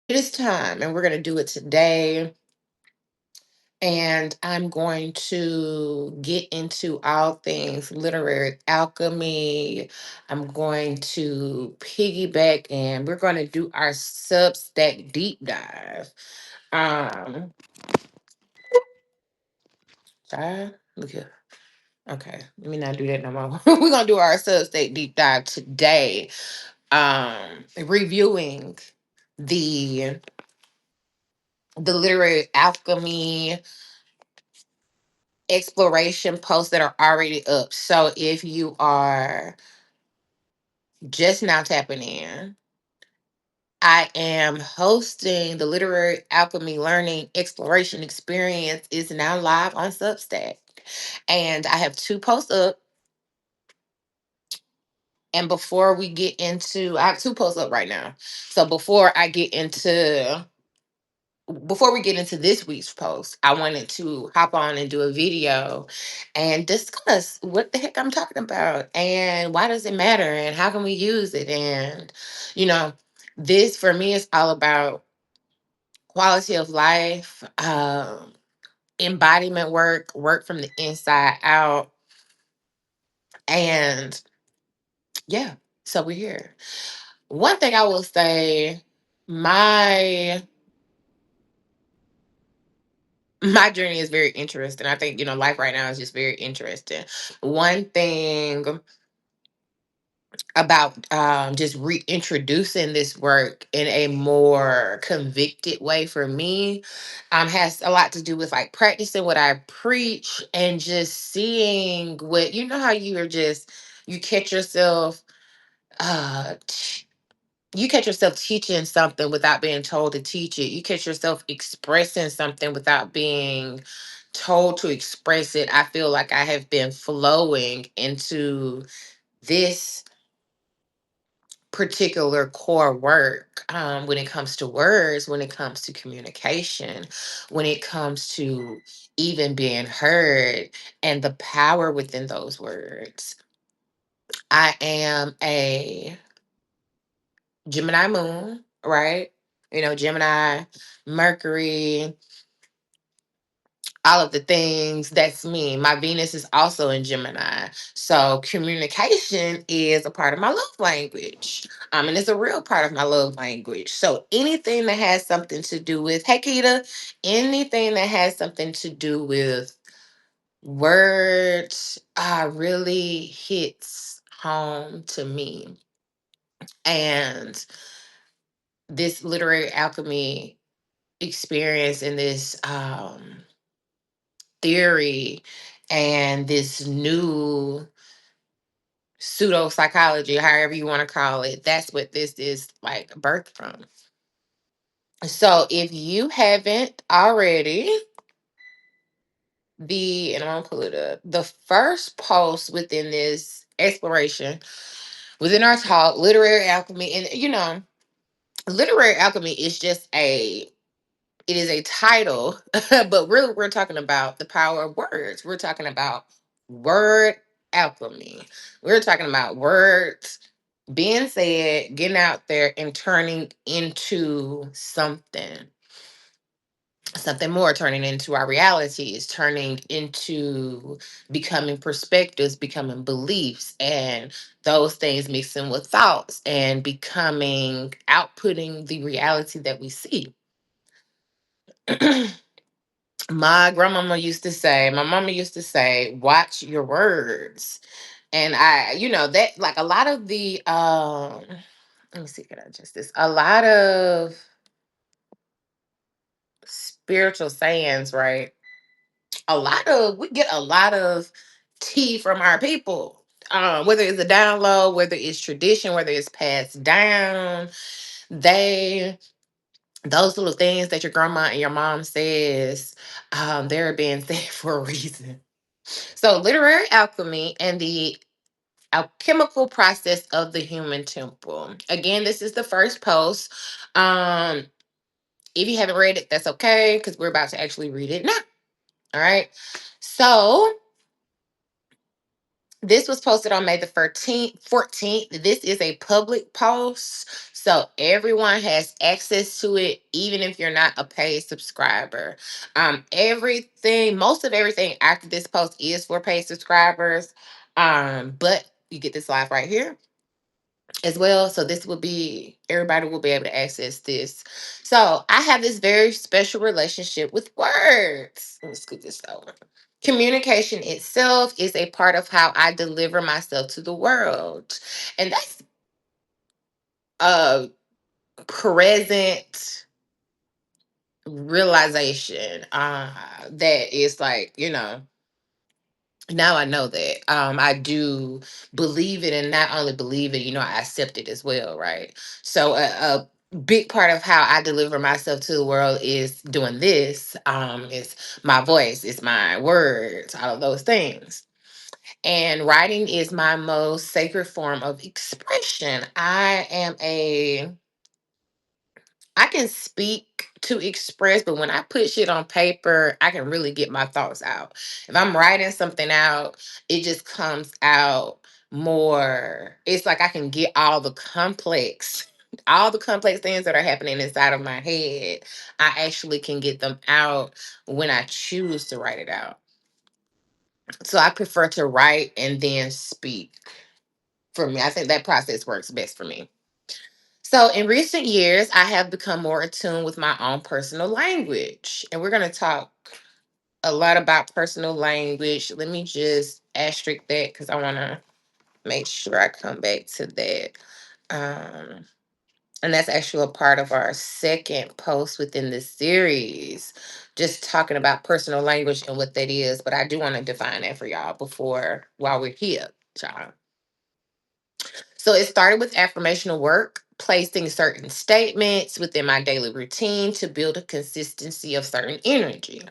It is time, and we're going to do it today. And I'm going to get into all things literary alchemy. I'm going to piggyback, and we're going to do our Substack deep dive. Um, Look here. Okay, let me not do that no more. We're gonna do our Substack deep dive today. Reviewing the the literary alchemy exploration posts that are already up. So if you are just now tapping in, I am hosting the Literary Alchemy Learning Exploration Experience is now live on Substack. And I have two posts up. And before we get into, I have two posts up right now. So before we get into this week's post, I wanted to hop on and do a video and discuss what the heck I'm talking about and why does it matter and how can we use it. And, you know, this for me is all about quality of life, embodiment work, work from the inside out. And yeah, so we're here. One thing I will say, my my journey is very interesting. I think, life right now is just very interesting. One thing about just reintroducing this work in a more convicted way for me has a lot to do with like practicing what I preach and just seeing what, how you catch yourself uh you catch yourself teaching something without being told to teach it. You catch yourself expressing something without being told to express it. I feel like I have been flowing into this particular core work when it comes to words, when it comes to communication, when it comes to even being heard and the power within those words. I am a Gemini moon, right? Gemini, Mercury, all of the things. That's me. My Venus is also in Gemini. So communication is a part of my love language. And it's a real part of my love language. So anything that has something to do with, hey, Keita, anything that has something to do with words really hits home to me. And this literary alchemy experience and this theory and this new pseudo psychology, however you want to call it, that's what this is like birthed from. So if you haven't already, and I'm gonna pull it up, the first post within this exploration, within our talk, literary alchemy, and literary alchemy is just it is a title, but really we're talking about the power of words. We're talking about word alchemy. We're talking about words being said, getting out there and turning into something more, turning into our realities, turning into becoming perspectives, becoming beliefs, and those things mixing with thoughts and becoming outputting the reality that we see. My mama used to say, watch your words. And that like a lot of the let me see, can I just this? A lot of spiritual sayings, right? We get a lot of tea from our people. Whether it's a download, whether it's tradition, whether it's passed down, they those little things that your grandma and your mom says, they're being said for a reason. So, literary alchemy and the alchemical process of the human temple. Again, this is the first post. Um, if you haven't read it, that's okay because we're about to actually read it now. All right. So, this was posted on May the 14th. This is a public post. So everyone has access to it, even if you're not a paid subscriber. Most of everything after this post is for paid subscribers. But you get this live right here as well. So this will be everybody will be able to access this. So I have this very special relationship with words. Let me scoot this over. Communication itself is a part of how I deliver myself to the world. And that's a present realization that is like, now I know that. I do believe it, and not only believe it, I accept it as well, right? So a big part of how I deliver myself to the world is doing this. It's my voice, it's my words, all of those things. And writing is my most sacred form of expression. I can speak to express, but when I put shit on paper, I can really get my thoughts out. If I'm writing something out, it just comes out more. It's like I can get all the complex things that are happening inside of my head. I actually can get them out when I choose to write it out. So I prefer to write and then speak. For me, I think that process works best for me. So, in recent years, I have become more attuned with my own personal language. And we're going to talk a lot about personal language. Let me just asterisk that because I want to make sure I come back to that. Um, and that's actually a part of our second post within this series, just talking about personal language and what that is. But I do want to define that for y'all while we're here, y'all. So it started with affirmational work, placing certain statements within my daily routine to build a consistency of certain energy.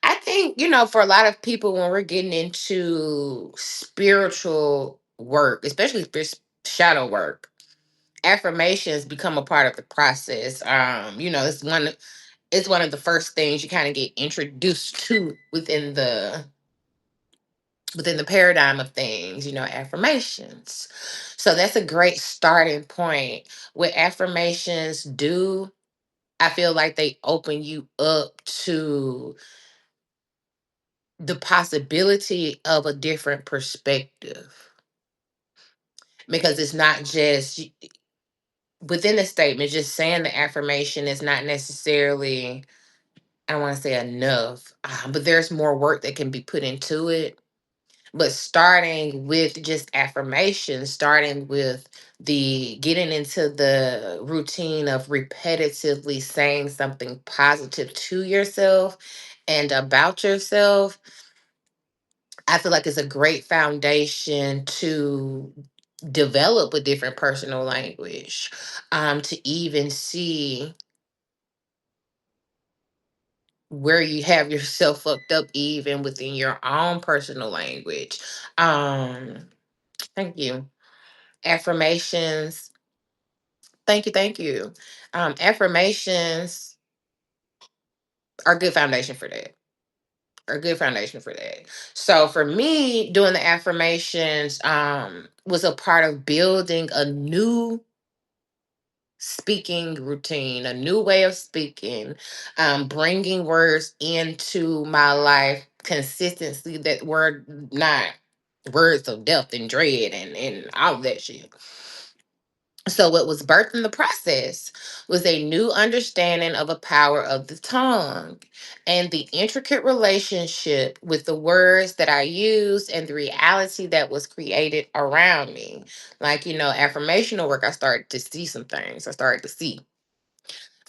I think, for a lot of people, when we're getting into spiritual work, especially shadow work, affirmations become a part of the process. It's one of the first things you kind of get introduced to within the paradigm of things, affirmations. So that's a great starting point. What affirmations do, I feel like they open you up to the possibility of a different perspective, because it's not just within the statement, just saying the affirmation is not necessarily, I don't want to say enough, but there's more work that can be put into it. But starting with just affirmation, starting with the getting into the routine of repetitively saying something positive to yourself and about yourself, I feel like it's a great foundation to develop a different personal language, to even see where you have yourself fucked up, even within your own personal language. Um, Thank you. Affirmations. Thank you. Affirmations are a good foundation for that. Are a good foundation for that. So for me, doing the affirmations was a part of building a new speaking routine, a new way of speaking, bringing words into my life consistency that were not words of death and dread and all of that shit. So, what was birthed in the process was a new understanding of a power of the tongue and the intricate relationship with the words that I used and the reality that was created around me. Like, affirmational work, I started to see some things. I started to see.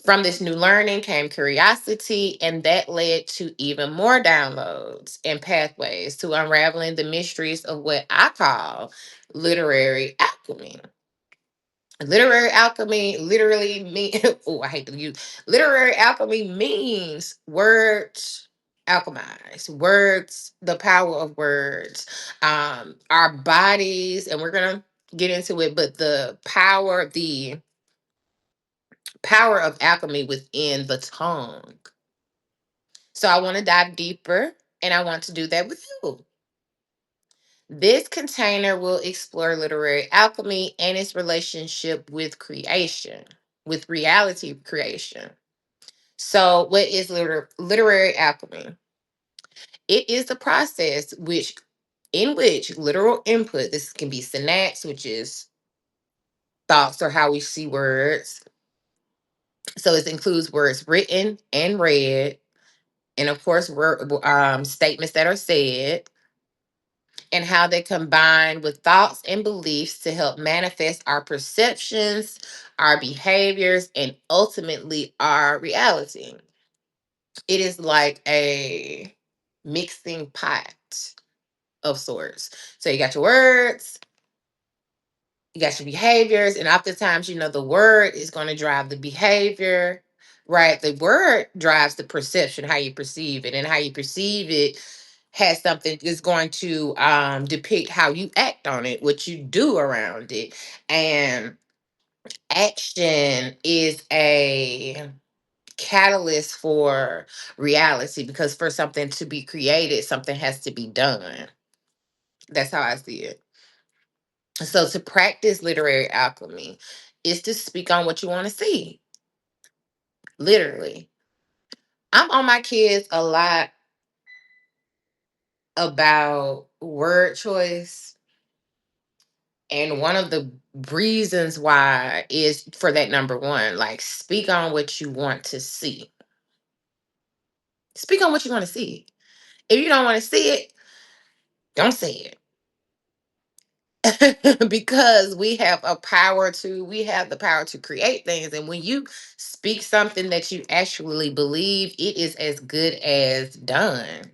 From this new learning came curiosity, and that led to even more downloads and pathways to unraveling the mysteries of what I call literary alchemy. Literary alchemy literally mean oh, I hate to use literary alchemy means words alchemize words, the power of words, our bodies, and we're gonna get into it, but the power of alchemy within the tongue. So I want to dive deeper, and I want to do that with you. This container will explore literary alchemy and its relationship with creation, with reality creation. So, what is literary alchemy? It is the process in which literal input, this can be syntax, which is thoughts or how we see words. So it includes words written and read, and of course, statements that are said, and how they combine with thoughts and beliefs to help manifest our perceptions, our behaviors, and ultimately our reality. It is like a mixing pot of sorts. So you got your words, you got your behaviors, and oftentimes, the word is going to drive the behavior, right? The word drives the perception, how you perceive it, and how you perceive it has something is going to depict how you act on it, what you do around it. And action is a catalyst for reality, because for something to be created, something has to be done. That's how I see it. So to practice literary alchemy is to speak on what you want to see. Literally. I'm on my kids a lot about word choice. And one of the reasons why is for that number one, like, speak on what you want to see. Speak on what you want to see. If you don't want to see it, don't say it. Because we have the power to create things. And when you speak something that you actually believe, it is as good as done.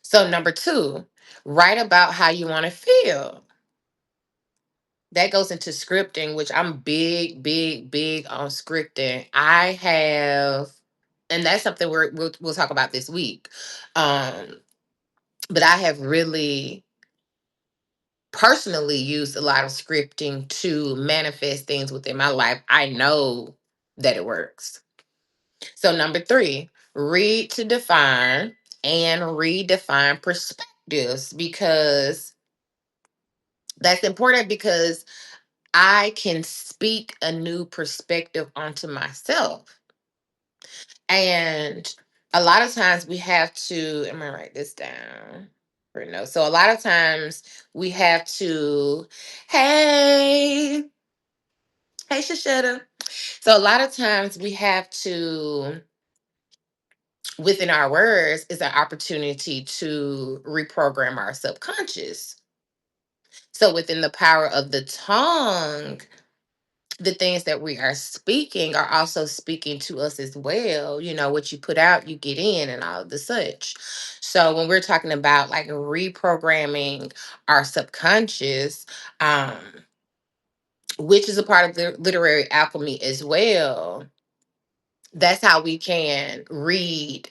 So number two, write about how you want to feel. That goes into scripting, which I'm big, big, big on scripting. I have, and that's something we'll talk about this week. Um, but I have really personally used a lot of scripting to manifest things within my life. I know that it works. So, number three, read to define and redefine perspectives, because that's important, because I can speak a new perspective onto myself. And a lot of times we have to, I'm gonna write this down. Or no. So a lot of times we have to, hey, hey, Shashetta. So a lot of times we have to, within our words, is an opportunity to reprogram our subconscious. So within the power of the tongue, the things that we are speaking are also speaking to us as well. What you put out, you get in, and all of the such. So when we're talking about like reprogramming our subconscious, um, which is a part of the literary alchemy as well, that's how we can read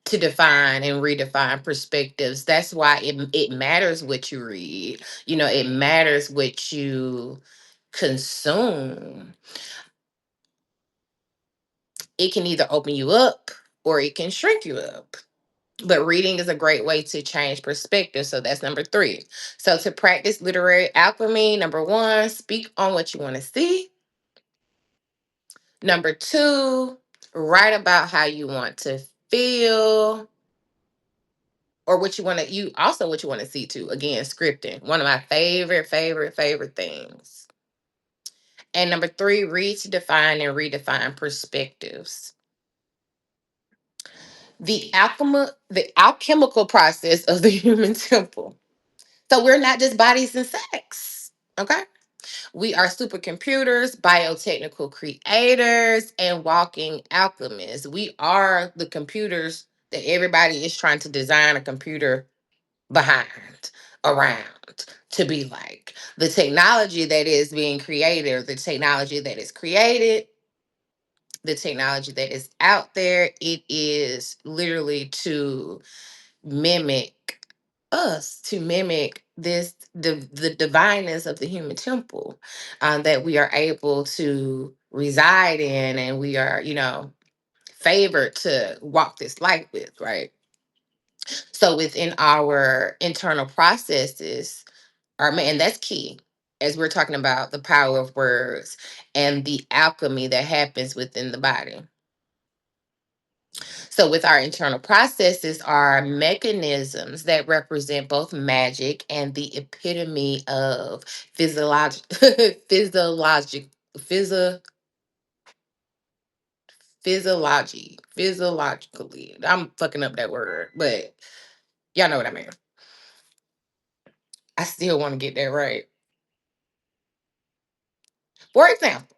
to define and redefine perspectives. That's why it matters what you read. It matters what you consume. It can either open you up or it can shrink you up. But reading is a great way to change perspective. So that's number three. So to practice literary alchemy, number one, speak on what you want to see. Number two, write about how you want to feel, or what you want to see too. Again, scripting. One of my favorite, favorite, favorite things. And number three, read to define and redefine perspectives. The alchemical process of the human temple. So we're not just bodies and sex. Okay. We are supercomputers, biotechnical creators, and walking alchemists. We are the computers that everybody is trying to design a computer behind, around, to be like. The technology that is being created, or the technology that is created, the technology that is out there, it is literally to mimic us, to mimic the divineness of the human temple, that we are able to reside in, and we are favored to walk this life with, right? So within our internal processes, and that's key as we're talking about the power of words and the alchemy that happens within the body. So, with our internal processes are mechanisms that represent both magic and the epitome of physiologic, physiologic, physio, physiologically. I'm fucking up that word, but y'all know what I mean. I still want to get that right. For example,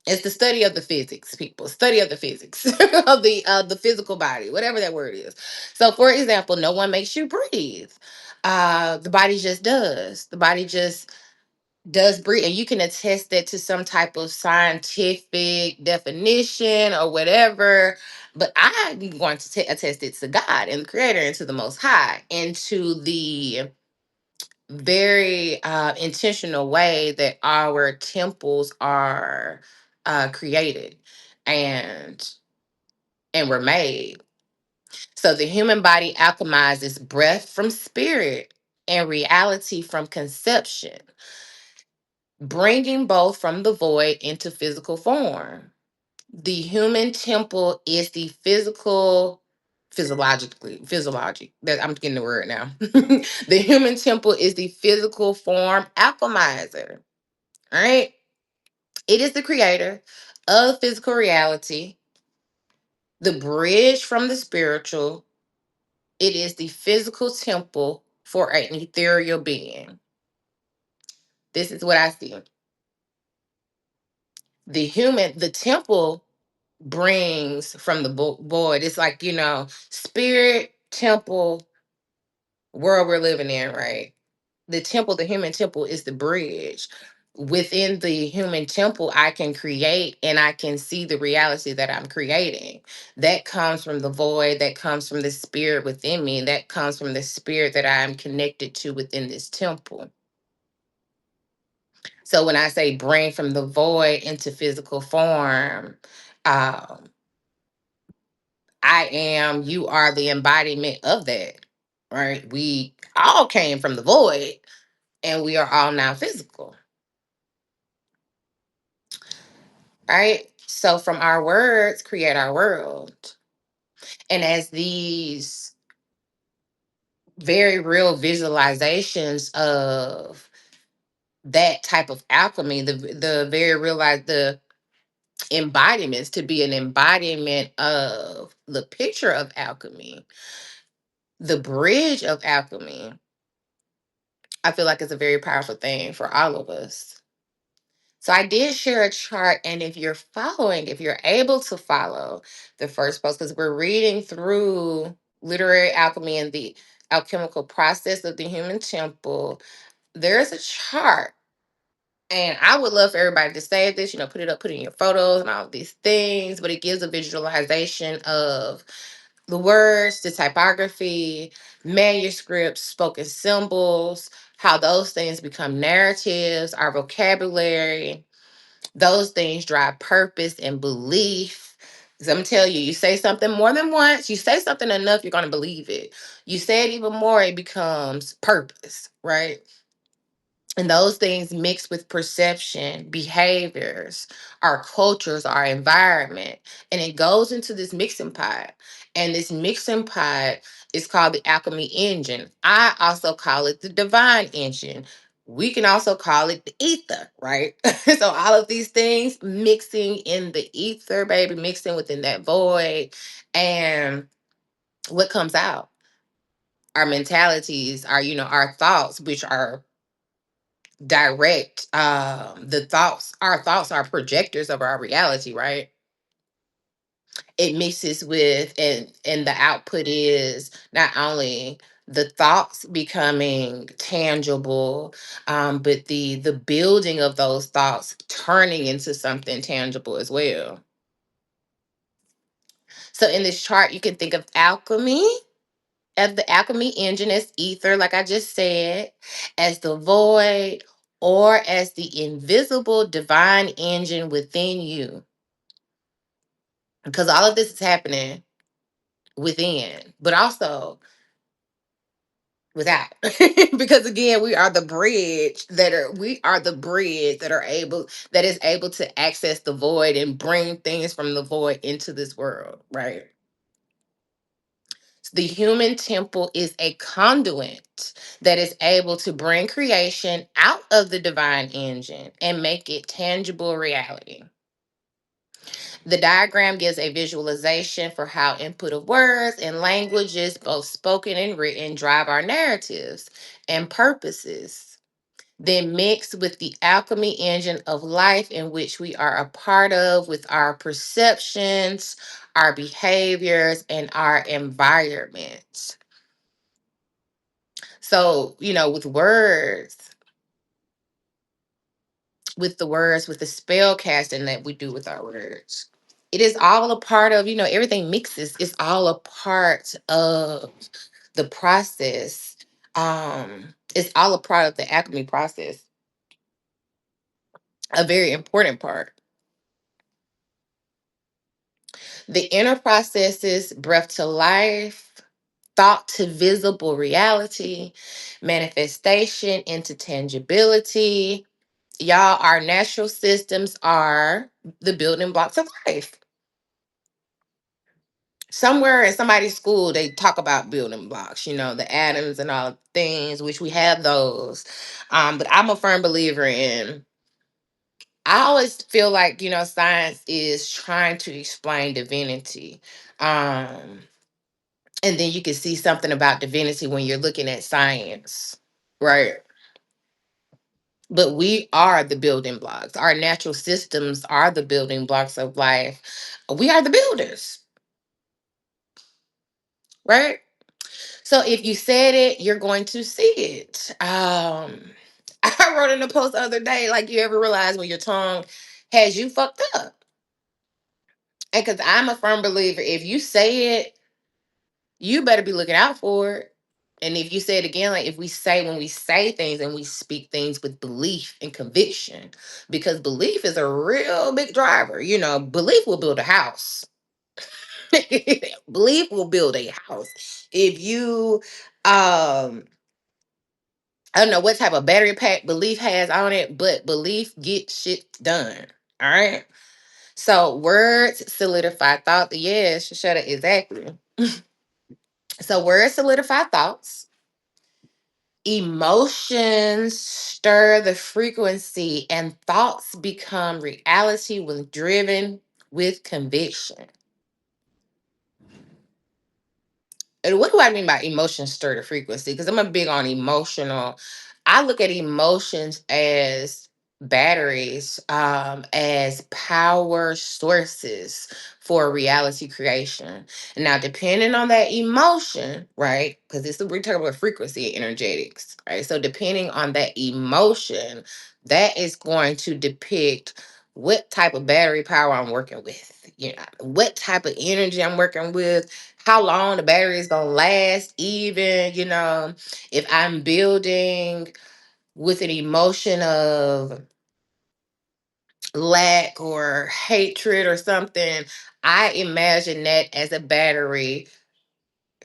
it's the study of the physics, people. Study of the physics of the physical body, whatever that word is. So, for example, no one makes you breathe. The body just does. The body just does breathe, and you can attest that to some type of scientific definition or whatever. But I'm going to attest it to God and the Creator and to the Most High and to the very intentional way that our temples are created and were made. So the human body alchemizes breath from spirit and reality from conception, bringing both from the void into physical form. The human temple is the physiologic, that I'm getting the word now. The human temple is the physical form alchemizer. All right. It is the creator of physical reality, the bridge from the spiritual. It is the physical temple for an ethereal being. This is what I see. The temple brings from the void. It's like, spirit, temple, world we're living in, right? The temple, the human temple is the bridge. Within the human temple, I can create and I can see the reality that I'm creating. That comes from the void, that comes from the spirit within me, that comes from the spirit that I am connected to within this temple. So when I say bring from the void into physical form, um, I am, you are the embodiment of that, right? We all came from the void and we are all now physical, right? So from our words, create our world. And as these very real visualizations of that type of alchemy, the very real, like the embodiments, to be an embodiment of the picture of alchemy, the bridge of alchemy, I feel like it's a very powerful thing for all of us. So I did share a chart, and if you're able to follow the first post, because we're reading through literary alchemy and the alchemical process of the human temple, there's a chart. And I would love for everybody to save this, put it up, put it in your photos and all of these things, but it gives a visualization of the words, the typography, manuscripts, spoken symbols, how those things become narratives, our vocabulary. Those things drive purpose and belief. Because I'm telling you, you say something more than once, you say something enough, you're going to believe it. You say it even more, it becomes purpose, right? And those things mix with perception, behaviors, our cultures, our environment. And it goes into this mixing pot. And this mixing pot is called the alchemy engine. I also call it the divine engine. We can also call it the ether, right? So all of these things mixing in the ether, baby, mixing within that void. And what comes out? Our mentalities, our thoughts, which are direct, our thoughts are projectors of our reality, right? It mixes with, and the output is not only the thoughts becoming tangible, but the building of those thoughts turning into something tangible as well. So in this chart, you can think of alchemy, as the alchemy engine, as ether, like I just said, as the void, or as the invisible divine engine within you. Because all of this is happening within, but also without. Because again, we are the bridge that is able to access the void and bring things from the void into this world, right? The human temple is a conduit that is able to bring creation out of the divine engine and make it tangible reality. The diagram gives a visualization for how input of words and languages, both spoken and written, drive our narratives and purposes, then mixed with the alchemy engine of life in which we are a part of with our perceptions, our behaviors, and our environment. So, with with the spell casting that we do with our words, it is all a part of, everything mixes. It's all a part of the process. It's all a part of the alchemy process, a very important part. The inner processes, breath to life, thought to visible reality, manifestation into tangibility. Y'all, our natural systems are the building blocks of life. Somewhere in somebody's school, they talk about building blocks, the atoms and all the things, which we have those. But I'm a firm believer in, I always feel like, science is trying to explain divinity. Um, and then you can see something about divinity when you're looking at science, right? But we are the building blocks. Our natural systems are the building blocks of life. We are the builders, right? So if you said it, you're going to see it. I wrote in a post the other day, like, you ever realize when your tongue has you fucked up? And because I'm a firm believer, if you say it, you better be looking out for it. And if you say it again, like, when we say things and we speak things with belief and conviction, because belief is a real big driver. Belief will build a house. Belief will build a house. If you, I don't know what type of battery pack belief has on it, but belief gets shit done. All right. So words solidify thought. Yes, shut it. Exactly. So words solidify thoughts. Emotions stir the frequency, and thoughts become reality when driven with conviction. And what do I mean by emotions stir the frequency? Because I'm a big on emotional. I look at emotions as batteries, as power sources for reality creation. Now, depending on that emotion, right? Because we're talking about frequency and energetics, right? So, depending on that emotion, that is going to depict what type of battery power I'm working with. What type of energy I'm working with, how long the battery is gonna last, even, if I'm building with an emotion of lack or hatred or something, I imagine that as a battery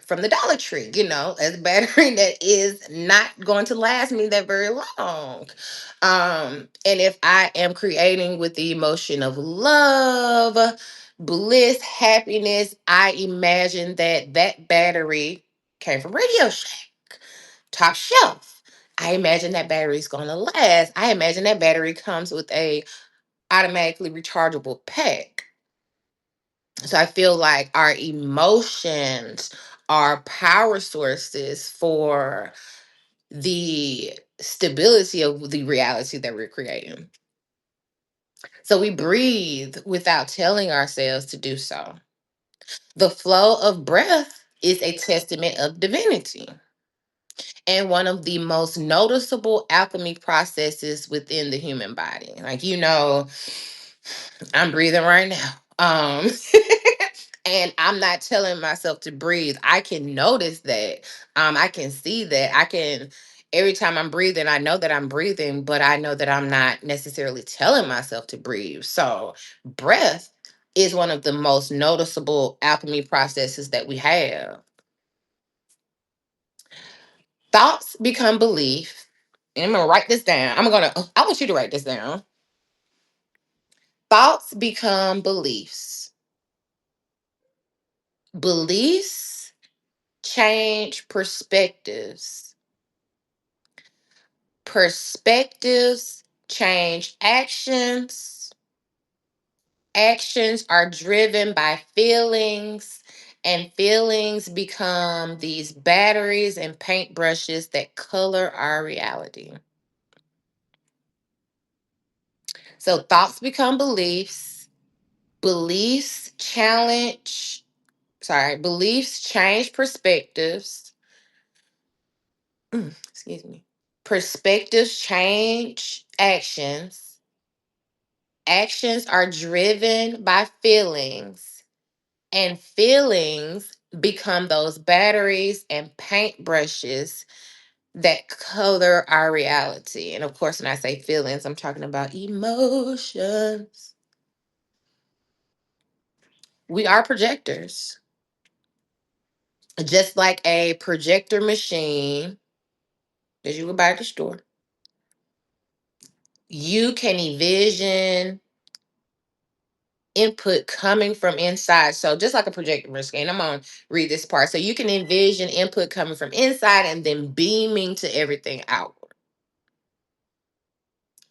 from the Dollar Tree, as a battery that is not going to last me that very long. And if I am creating with the emotion of love, bliss, happiness, I imagine that battery came from Radio Shack, top shelf. I imagine that battery is going to last. I imagine that battery comes with a automatically rechargeable pack. So I feel like our emotions are power sources for the stability of the reality that we're creating. So we breathe without telling ourselves to do so. The flow of breath is a testament of divinity and one of the most noticeable alchemy processes within the human body. Like, I'm breathing right now. And I'm not telling myself to breathe. I can notice that. I can see that. Every time I'm breathing, I know that I'm breathing, but I know that I'm not necessarily telling myself to breathe. So, breath is one of the most noticeable alchemy processes that we have. Thoughts become belief. And I'm gonna write this down. I want you to write this down. Thoughts become beliefs. Beliefs change perspectives. Perspectives change actions. Actions are driven by feelings, and feelings become these batteries and paintbrushes that color our reality. So thoughts become beliefs. Beliefs challenge, beliefs change perspectives. Excuse me. Perspectives change actions. Actions are driven by feelings, and feelings become those batteries and paintbrushes that color our reality. And of course, when I say feelings, I'm talking about emotions. We are projectors. Just like a projector machine that you would buy at the store, you can envision input coming from inside. So just like a projector machine, I'm gonna read this part. So you can envision input coming from inside and then beaming to everything out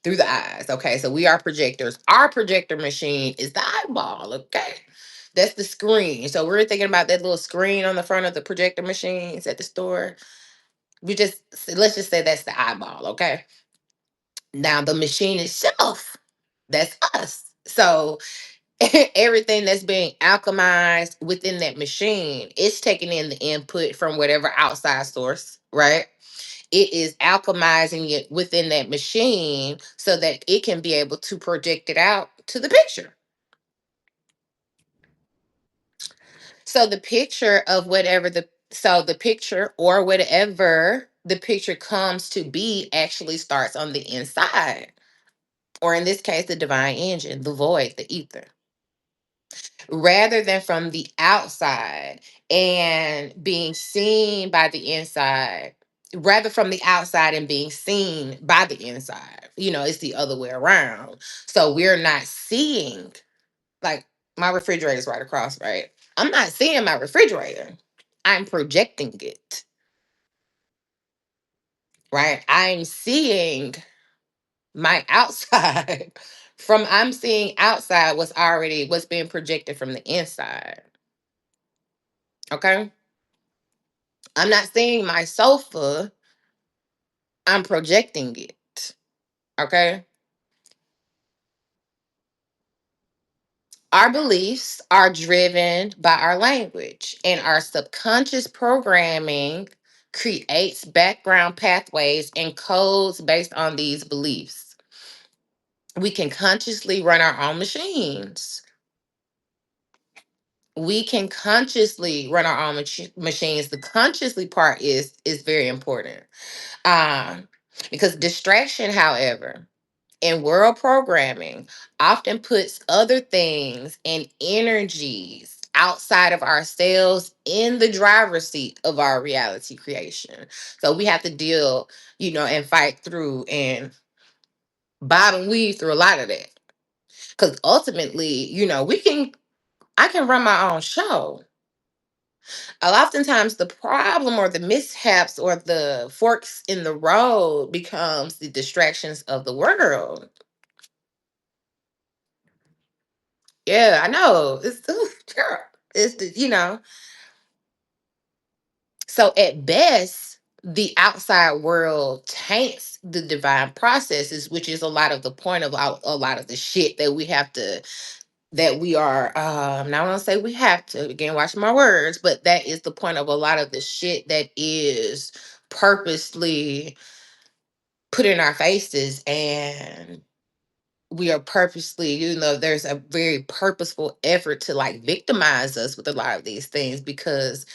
through the eyes. Okay, so we are projectors. Our projector machine is the eyeball. Okay, that's the screen. So we're thinking about that little screen on the front of the projector machines at the store. Let's just say that's the eyeball. Okay, now the machine itself, that's us. So everything that's being alchemized within that machine is taking in the input from whatever outside source, right? It is alchemizing it within that machine so that it can be able to project it out to the picture. So the picture of whatever the picture or whatever the picture comes to be actually starts on the inside, or in this case the divine engine, the void, the ether, rather than from the outside and being seen by the inside, rather from the outside and being seen by the inside. It's the other way around. So we're not seeing, like, my refrigerator's right across, right? I'm not seeing my refrigerator. I'm projecting it, right? I'm seeing my outside I'm seeing outside what's being projected from the inside. Okay. I'm not seeing my sofa, I'm projecting it. Okay. Our beliefs are driven by our language, and our subconscious programming creates background pathways and codes based on these beliefs. We can consciously run our own machines. We can consciously run our own machines. The consciously part is very important. Um, because distraction, however, in world programming often puts other things and energies outside of ourselves in the driver's seat of our reality creation. So we have to deal, and fight through and bob and weave through a lot of that. Because ultimately, I can run my own show. Oftentimes the problem or the mishaps or the forks in the road becomes the distractions of the world. Yeah, I know. Girl, it's so at best, the outside world taints the divine processes, which is a lot of the point of a lot of the shit that we are, now I don't say we have to, again, watch my words, but that is the point of a lot of the shit that is purposely put in our faces, and we are purposely, there's a very purposeful effort to like victimize us with a lot of these things, because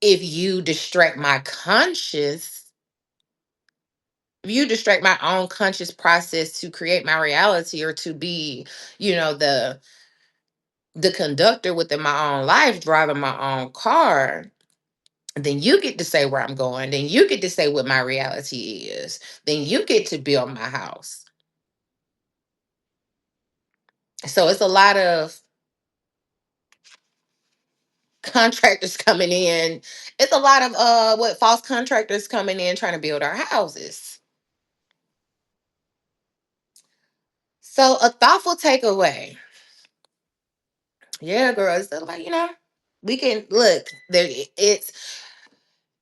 if you distract my conscious, view distract my own conscious process to create my reality, or to be, you know, the conductor within my own life, driving my own car, then you get to say where I'm going. Then you get to say what my reality is. Then you get to build my house. So it's a lot of contractors coming in. It's a lot of what false contractors coming in trying to build our houses. So a thoughtful takeaway. Yeah, girl. It's like, we can look there. It's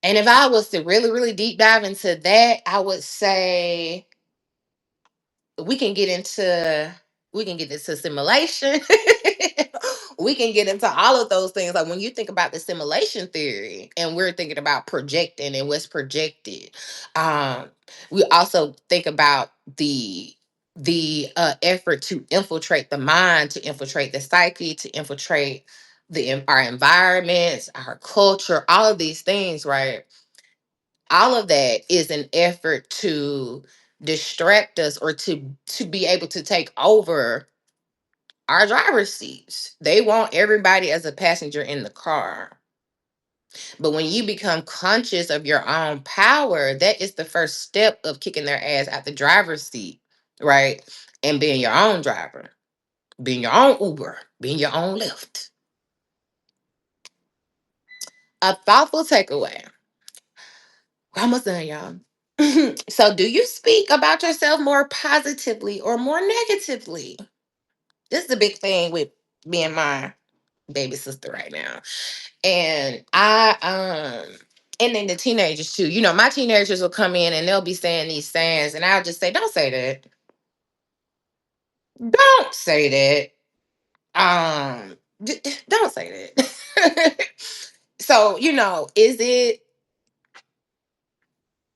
and if I was to really, really deep dive into that, I would say we can get into we can get into simulation. We can get into all of those things. Like when you think about the simulation theory, and we're thinking about projecting and what's projected, um we also think about the effort to infiltrate the mind, to infiltrate the psyche, to infiltrate our environments, our culture, all of these things, right? All of that is an effort to distract us, or to be able to take over our driver's seats. They want everybody as a passenger in the car. But when you become conscious of your own power, that is the first step of kicking their ass out the driver's seat, right? And being your own driver, being your own Uber, being your own Lyft. A thoughtful takeaway. We're almost done, y'all. So, do you speak about yourself more positively or more negatively? This is a big thing with me and my baby sister right now. And and then the teenagers too. You know, my teenagers will come in and they'll be saying these sayings, and I'll just say, "Don't say that. Don't say that. Don't say that." So,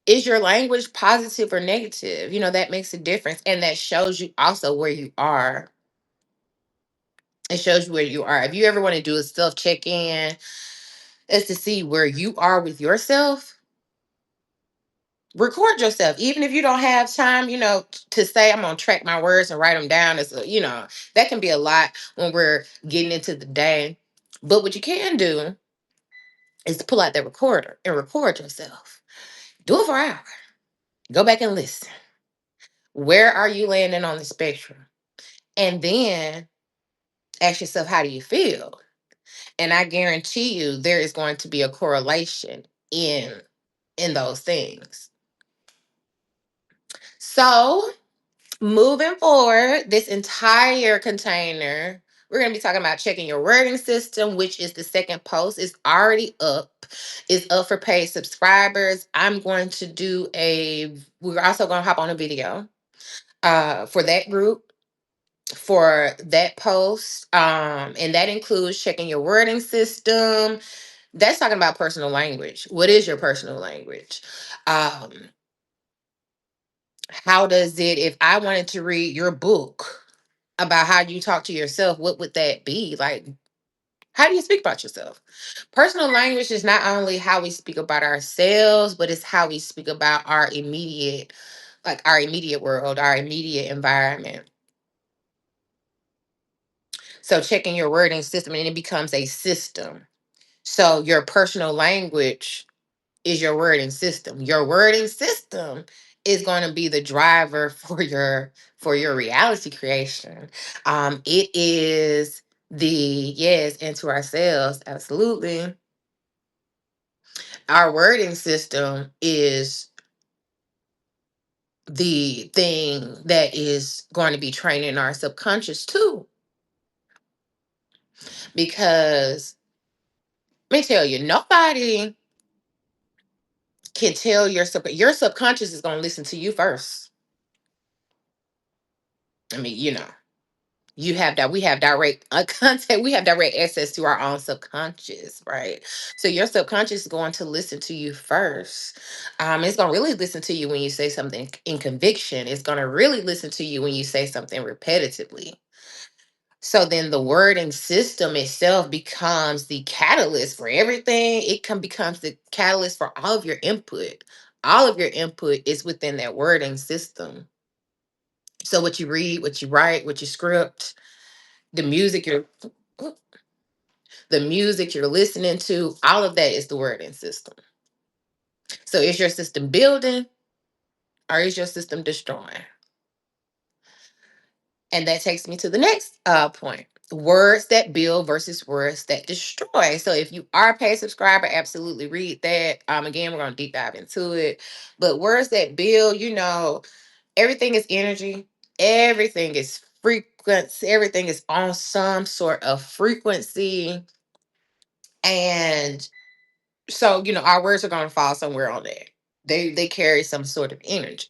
is your language positive or negative? That makes a difference, and that shows you also where you are. It shows you where you are. If you ever want to do a self check in, is to see where you are with yourself. Record yourself, even if you don't have time, to say, I'm gonna track my words and write them down. That can be a lot when we're getting into the day. But what you can do is to pull out that recorder and record yourself. Do it for an hour. Go back and listen. Where are you landing on the spectrum? And then ask yourself, how do you feel? And I guarantee you there is going to be a correlation in those things. So, moving forward, this entire container, we're going to be talking about checking your wording system, which is the second post. It's already up. It's up for paid subscribers. We're also going to hop on a video for that group, for that post. And that includes checking your wording system. That's talking about personal language. What is your personal language? Um, how does it, if I wanted to read your book about how you talk to yourself, what would that be? Like, how do you speak about yourself? Personal language is not only how we speak about ourselves, but it's how we speak about our immediate world, our immediate environment. So checking your wording system, and it becomes a system. So your personal language is your wording system. Your wording system is going to be the driver for your reality creation. It is the yes into ourselves. Absolutely. Our wording system is the thing that is going to be training our subconscious too. Because let me tell you, nobody can tell your subconscious is going to listen to you first. I mean, you have that we have direct contact, we have direct access to our own subconscious, right? So your subconscious is going to listen to you first. It's going to really listen to you when you say something in conviction. It's going to really listen to you when you say something repetitively. So then the wording system itself becomes the catalyst for everything. Becomes the catalyst for all of your input, All of your input is within that wording system. So what you read, what you write, what you script, the music you're the music you're listening to, all of that is the wording system. So is your system building or is your system destroying? And that takes me to the next point. Words that build versus words that destroy. So if you are a paid subscriber, absolutely read that. Again, we're gonna deep dive into it. But words that build, everything is energy, everything is frequency, everything is on some sort of frequency. And so, our words are gonna fall somewhere on that. They carry some sort of energy.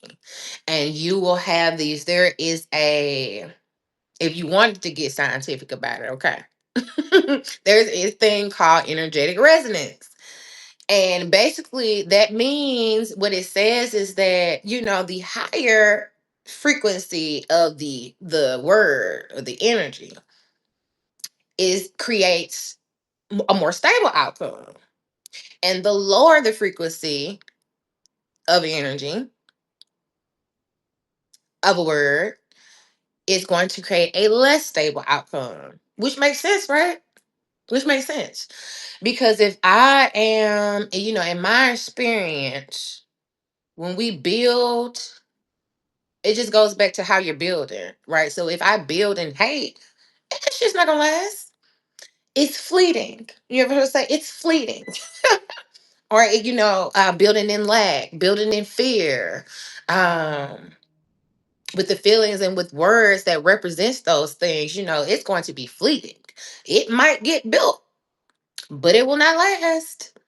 And you will have these. There is a if you wanted to get scientific about it, okay. There's a thing called energetic resonance. And basically, that means what it says is that, the higher frequency of the word or the energy is creates a more stable outcome. And the lower the frequency of energy of a word is going to create a less stable outcome, which makes sense, right? Which makes sense. Because if I am, in my experience, when we build, it just goes back to how you're building, right? So if I build in hate, it's just not gonna last. It's fleeting. You ever heard say it's fleeting? Or building in lack, building in fear, um, with the feelings and with words that represents those things, it's going to be fleeting. It might get built, but it will not last.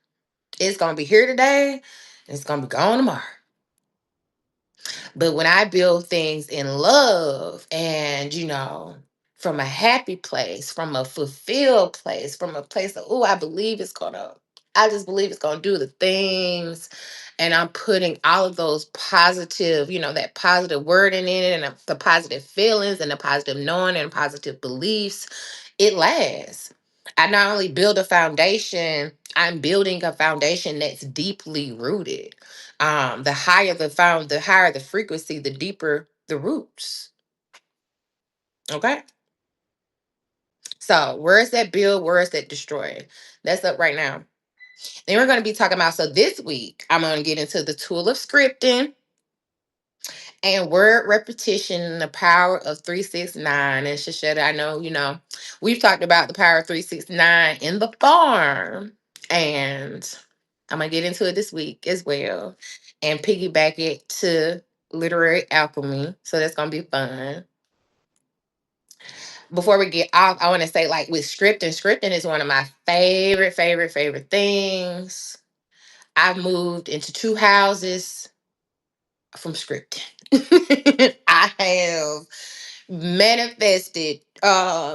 It's gonna be here today, and it's gonna be gone tomorrow. But when I build things in love and, from a happy place, from a fulfilled place, from a place of, oh, I just believe it's gonna do the things. And I'm putting all of those positive, that positive wording in it and the positive feelings and the positive knowing and positive beliefs, it lasts. I not only build a foundation, I'm building a foundation that's deeply rooted. The higher the frequency, the deeper the roots. Okay. So words that build, words that destroy. That's up right now. Then we're going to be talking about, so this week, I'm going to get into the tool of scripting and word repetition and the power of 369. And Shashetta, I know, we've talked about the power of 369 in the farm. And I'm going to get into it this week as well and piggyback it to literary alchemy. So that's going to be fun. Before we get off, I want to say, like, with scripting is one of my favorite things. I've moved into two houses from scripting. I have manifested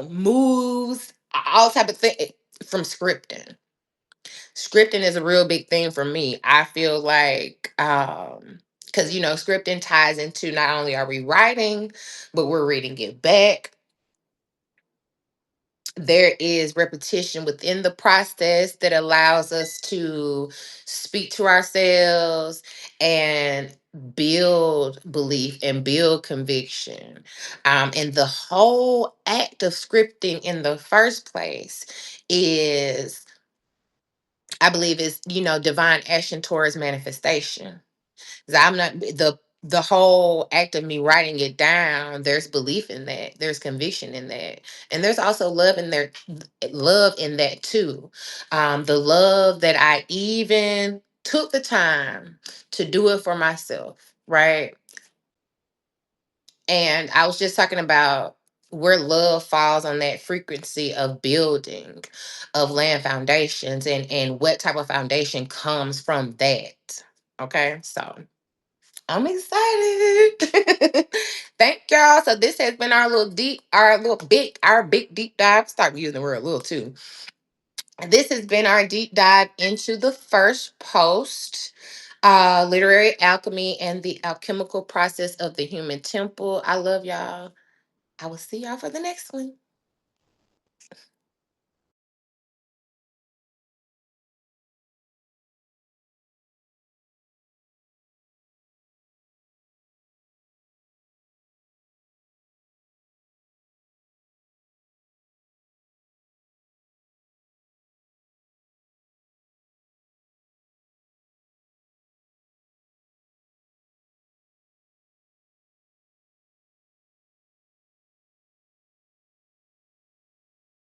moves, all type of thing from scripting. Scripting is a real big thing for me. I feel like because scripting ties into not only are we writing, but we're reading it back. There is repetition within the process that allows us to speak to ourselves and build belief and build conviction. And the whole act of scripting in the first place is, I believe, is divine action towards manifestation. 'Cause I'm not the whole act of me writing it down. There's belief in that. There's conviction in that, and there's also love in that too. The love that I even took the time to do it for myself, right? And I was just talking about where love falls on that frequency of building, of laying foundations, and what type of foundation comes from that. Okay, so I'm excited. Thank y'all. So this has been our big deep dive. Start using the word little too. This has been our deep dive into the first post, literary alchemy and the alchemical process of the human temple. I love y'all. I will see y'all for the next one.